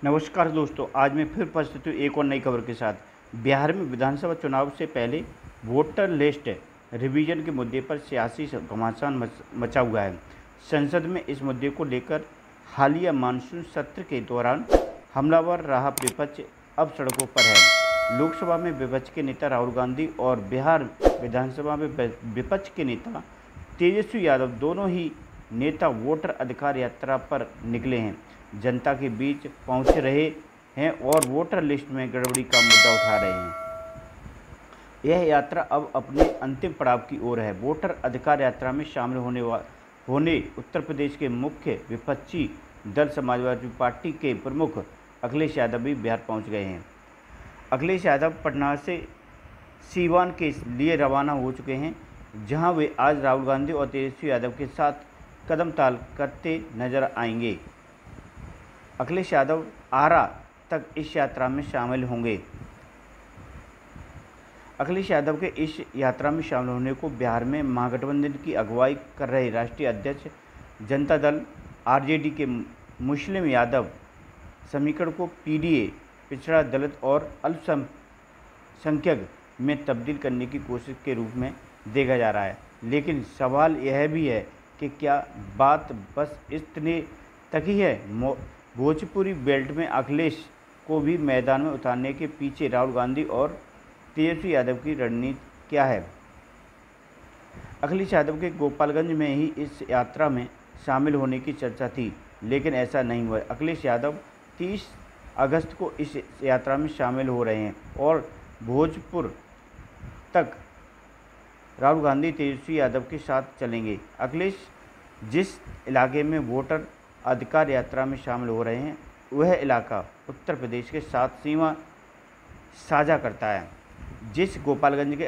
नमस्कार दोस्तों, आज मैं फिर उपस्थित हूँ एक और नई खबर के साथ। बिहार में विधानसभा चुनाव से पहले वोटर लिस्ट रिवीजन के मुद्दे पर सियासी घमासान मचा हुआ है। संसद में इस मुद्दे को लेकर हालिया मानसून सत्र के दौरान हमलावर रहा विपक्ष अब सड़कों पर है। लोकसभा में विपक्ष के नेता राहुल गांधी और बिहार विधानसभा में विपक्ष के नेता तेजस्वी यादव दोनों ही नेता वोटर अधिकार यात्रा पर निकले हैं, जनता के बीच पहुंच रहे हैं और वोटर लिस्ट में गड़बड़ी का मुद्दा उठा रहे हैं। यह यात्रा अब अपने अंतिम पड़ाव की ओर है। वोटर अधिकार यात्रा में शामिल होने उत्तर प्रदेश के मुख्य विपक्षी दल समाजवादी पार्टी के प्रमुख अखिलेश यादव भी बिहार पहुंच गए हैं। अखिलेश यादव पटना से सीवान के लिए रवाना हो चुके हैं, जहां वे आज राहुल गांधी और तेजस्वी यादव के साथ कदम ताल करते नजर आएंगे। अखिलेश यादव आरा तक इस यात्रा में शामिल होंगे। अखिलेश यादव के इस यात्रा में शामिल होने को बिहार में महागठबंधन की अगुवाई कर रहे राष्ट्रीय अध्यक्ष जनता दल आरजेडी के मुस्लिम यादव समीकरण को पीडीए पिछड़ा दलित और अल्पसंख्यक में तब्दील करने की कोशिश के रूप में देखा जा रहा है। लेकिन सवाल यह भी है कि क्या बात बस इतने तक ही है? भोजपुरी बेल्ट में अखिलेश को भी मैदान में उतारने के पीछे राहुल गांधी और तेजस्वी यादव की रणनीति क्या है? अखिलेश यादव के गोपालगंज में ही इस यात्रा में शामिल होने की चर्चा थी, लेकिन ऐसा नहीं हुआ। अखिलेश यादव 30 अगस्त को इस यात्रा में शामिल हो रहे हैं और भोजपुर तक राहुल गांधी तेजस्वी यादव के साथ चलेंगे। अखिलेश जिस इलाके में वोटर अधिकार यात्रा में शामिल हो रहे हैं, वह इलाका उत्तर प्रदेश के साथ सीमा साझा करता है। जिस गोपालगंज के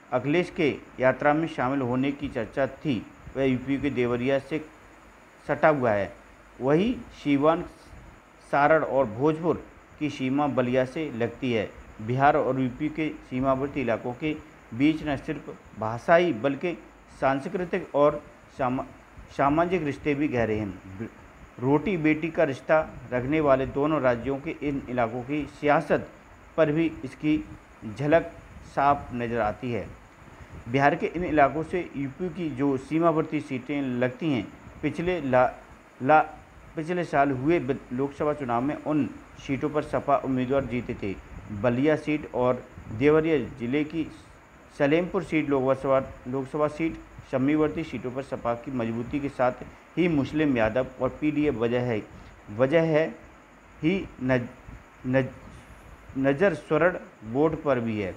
अखिलेश के यात्रा में शामिल होने की चर्चा थी, वह यूपी के देवरिया से सटा हुआ है। वही सीवान, सारण और भोजपुर की सीमा बलिया से लगती है। बिहार और यूपी के सीमावर्ती इलाकों के बीच न सिर्फ भाषाई बल्कि सांस्कृतिक और सामाजिक रिश्ते भी गहरे हैं। रोटी बेटी का रिश्ता रखने वाले दोनों राज्यों के इन इलाकों की सियासत पर भी इसकी झलक साफ नज़र आती है। बिहार के इन इलाकों से यूपी की जो सीमावर्ती सीटें लगती हैं, पिछले साल हुए लोकसभा चुनाव में उन सीटों पर सपा उम्मीदवार जीते थे। बलिया सीट और देवरिया जिले की सलेमपुर सीट लोकसभा सीट सीमावर्ती सीटों पर सपा की मजबूती के साथ ही मुस्लिम यादव और पीडीए वजह है ही नज़र स्वर्ण बोर्ड पर भी है।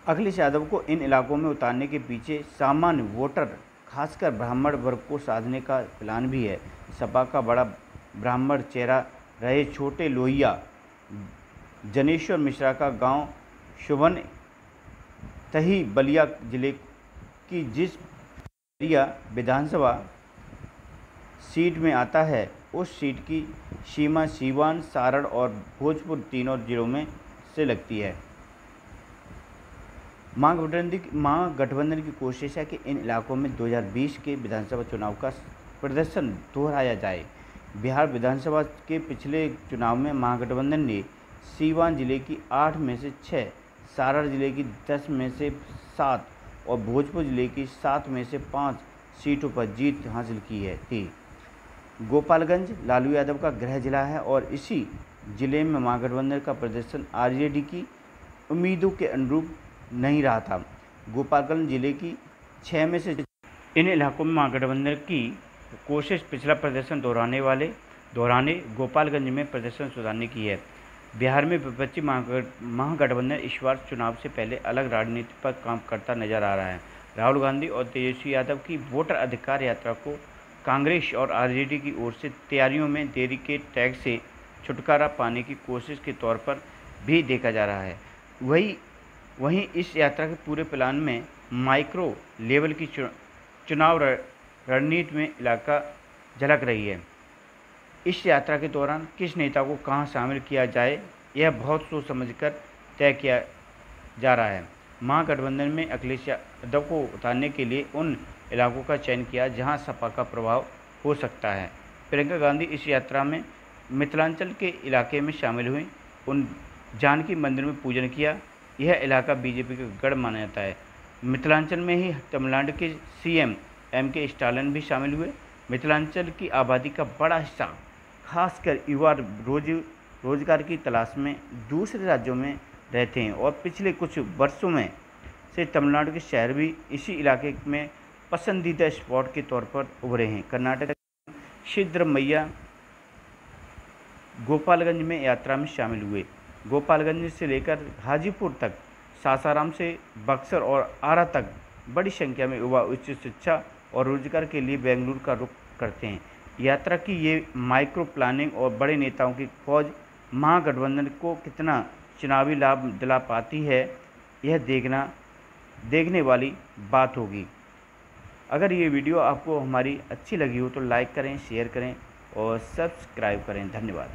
अखिलेश यादव को इन इलाकों में उतारने के पीछे सामान्य वोटर, खासकर ब्राह्मण वर्ग को साधने का प्लान भी है। सपा का बड़ा ब्राह्मण चेहरा रहे छोटे लोहिया जनेश्वर मिश्रा का गांव शुभन तही बलिया जिले की जिस बलिया विधानसभा सीट में आता है, उस सीट की सीमा सीवान, सारण और भोजपुर तीनों जिलों में से लगती है। महागठबंधन की कोशिश है कि इन इलाकों में 2020 के विधानसभा चुनाव का प्रदर्शन दोहराया जाए। बिहार विधानसभा के पिछले चुनाव में महागठबंधन ने सीवान जिले की 8 में से 6, सारण जिले की 10 में से 7 और भोजपुर जिले की 7 में से 5 सीटों पर जीत हासिल की थी। गोपालगंज लालू यादव का गृह जिला है और इसी जिले में महागठबंधन का प्रदर्शन आरजेडी की उम्मीदों के अनुरूप नहीं रहा था। गोपालगंज जिले की 6 में से इन इलाकों में महागठबंधन की कोशिश पिछला प्रदर्शन दोहराने गोपालगंज में प्रदर्शन सुधारने की है। बिहार में विपक्षी महागठबंधन इस बार चुनाव से पहले अलग रणनीति पर काम करता नजर आ रहा है। राहुल गांधी और तेजस्वी यादव की वोटर अधिकार यात्रा को कांग्रेस और आरजेडी की ओर से तैयारियों में देरी के टैग से छुटकारा पाने की कोशिश के तौर पर भी देखा जा रहा है। वहीं इस यात्रा के पूरे प्लान में माइक्रो लेवल की चुनाव रणनीति में इलाका झलक रही है। इस यात्रा के दौरान किस नेता को कहां शामिल किया जाए, यह बहुत सोच समझकर तय किया जा रहा है। महागठबंधन में अखिलेश यादव को उतारने के लिए उन इलाकों का चयन किया जहां सपा का प्रभाव हो सकता है। प्रियंका गांधी इस यात्रा में मिथिलांचल के इलाके में शामिल हुई। उन जानकी मंदिर में पूजन किया। यह इलाका बीजेपी का गढ़ माना जाता है। मिथिलांचल में ही तमिलनाडु के सीएम MK स्टालिन भी शामिल हुए। मिथिलांचल की आबादी का बड़ा हिस्सा, खासकर युवा, रोजगार की तलाश में दूसरे राज्यों में रहते हैं और पिछले कुछ वर्षों में से तमिलनाडु के शहर भी इसी इलाके में पसंदीदा स्पॉट के तौर पर उभरे हैं। कर्नाटक सिद्धरमैया गोपालगंज में यात्रा में शामिल हुए। गोपालगंज से लेकर हाजीपुर तक, सासाराम से बक्सर और आरा तक बड़ी संख्या में युवा उच्च शिक्षा और रोजगार के लिए बेंगलुरु का रुख करते हैं। यात्रा की ये माइक्रो प्लानिंग और बड़े नेताओं की फौज महागठबंधन को कितना चुनावी लाभ दिला पाती है, यह देखने वाली बात होगी। अगर ये वीडियो आपको हमारी अच्छी लगी हो तो लाइक करें, शेयर करें और सब्सक्राइब करें। धन्यवाद।